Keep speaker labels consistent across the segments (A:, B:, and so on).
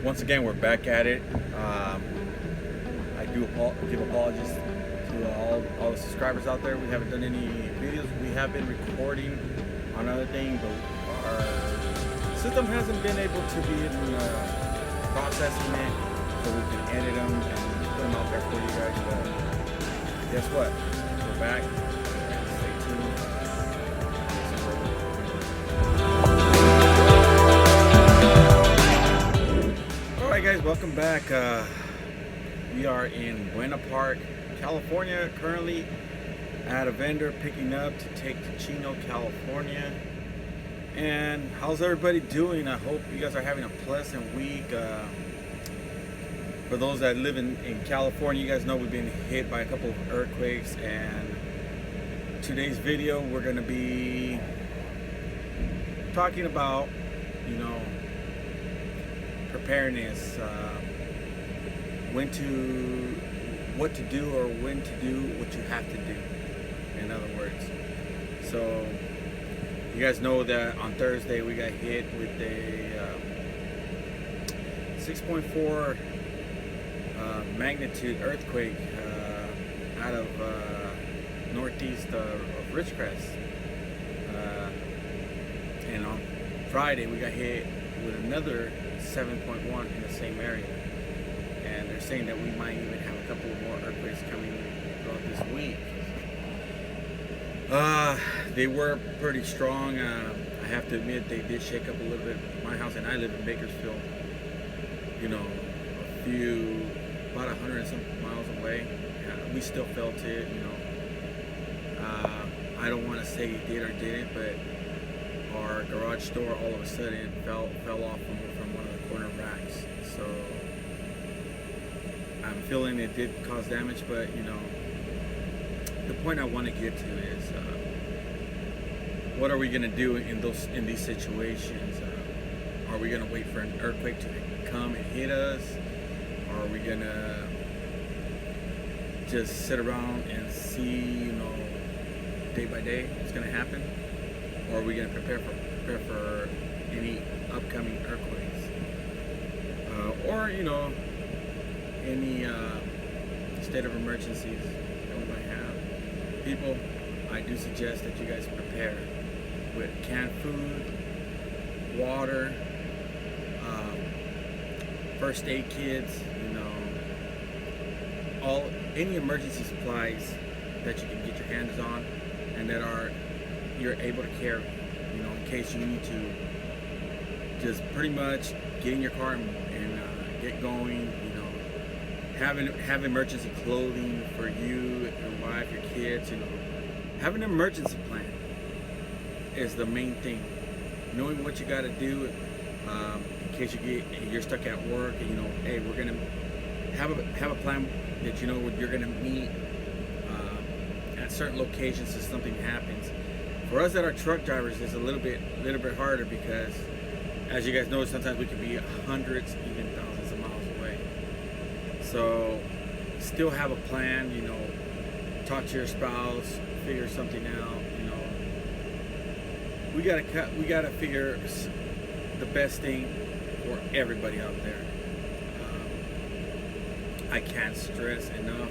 A: Once again, we're back at it. I do give apologies to all the subscribers out there. We haven't done any videos. We have been recording on other things, but our system hasn't been able to be in processing it, so we can edit them and put them out there for you guys. But guess what? We're back. Stay tuned. Alright guys, welcome back. We are in Buena Park, California, currently at a vendor picking up to take to Chino, California. And how's everybody doing? I hope you guys are having a pleasant week. For those that live in California, you guys know we've been hit by a couple of earthquakes, and today's video we're going to be talking about, preparedness, what to do or when to do what you have to do, in other words. So you guys know that on Thursday we got hit with a 6.4 magnitude earthquake out of northeast of Ridgecrest, and on Friday we got hit with another 7.1 in the same area, and they're saying that we might even have a couple more earthquakes coming throughout this week. They were pretty strong. I have to admit, they did shake up a little bit my house, and I live in Bakersfield, about 100 and some miles away. We still felt it. I don't want to say it did or didn't, but our garage door all of a sudden fell off from one of the corner racks. So I'm feeling it did cause damage, but the point I want to get to is what are we going to do in these situations? Are we going to wait for an earthquake to come and hit us? Or are we going to just sit around and see, day by day what's going to happen? Or are we going to prepare for any upcoming earthquakes? Or any state of emergencies that we might have. People, I do suggest that you guys prepare with canned food, water, first aid kits, any emergency supplies that you can get your hands on and that you're able to carry, in case you need to just pretty much get in your car and get going. Have emergency clothing for you, your wife, your kids. Have an emergency plan is the main thing. Knowing what you got to do in case you're stuck at work, and hey, we're gonna have a plan that you're gonna meet at certain locations if something happens. For us that are truck drivers, it's a little bit harder, because as you guys know, sometimes we can be hundreds, even thousands of miles away. So still have a plan, talk to your spouse, figure something out. We gotta figure the best thing for everybody out there. I can't stress enough.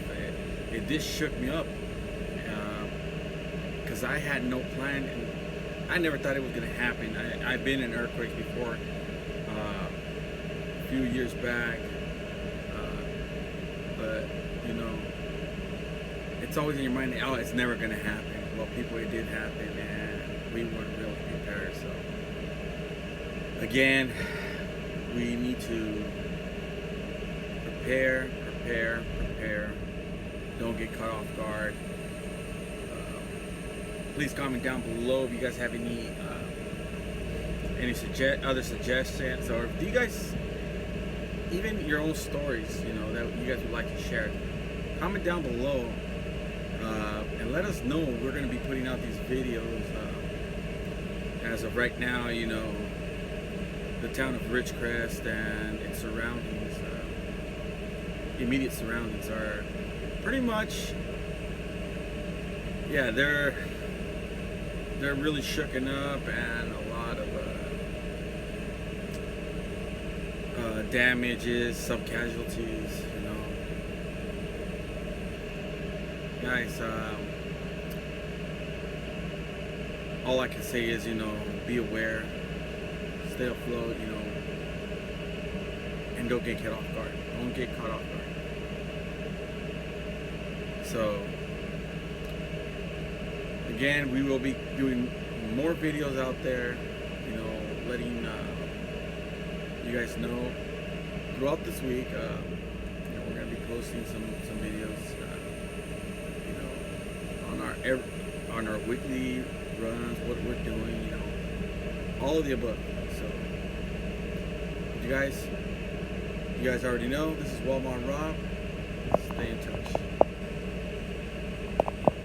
A: This shook me up, because I had no plan, and I never thought it was going to happen. I've been in earthquakes before, a few years back, but it's always in your mind that, oh, it's never going to happen. Well, people, it did happen, and we weren't really prepared. So again, we need to prepare. Don't get caught off guard. Please comment down below if you guys have any other suggestions, or do you guys, even your own stories, that you guys would like to share. Comment down below and let us know. We're going to be putting out these videos. As of right now, the town of Ridgecrest and its surroundings, immediate surroundings, are pretty much, they're really shooken up, and a lot of damages, some casualties, guys. All I can say is, be aware, stay afloat, and don't get caught off guard. Don't get caught off guard. So, again, we will be doing more videos out there, letting you guys know throughout this week. We're going to be posting some videos, on our weekly runs, what we're doing, all of the above. So, you guys already know, this is Walmart Rob. Stay in touch.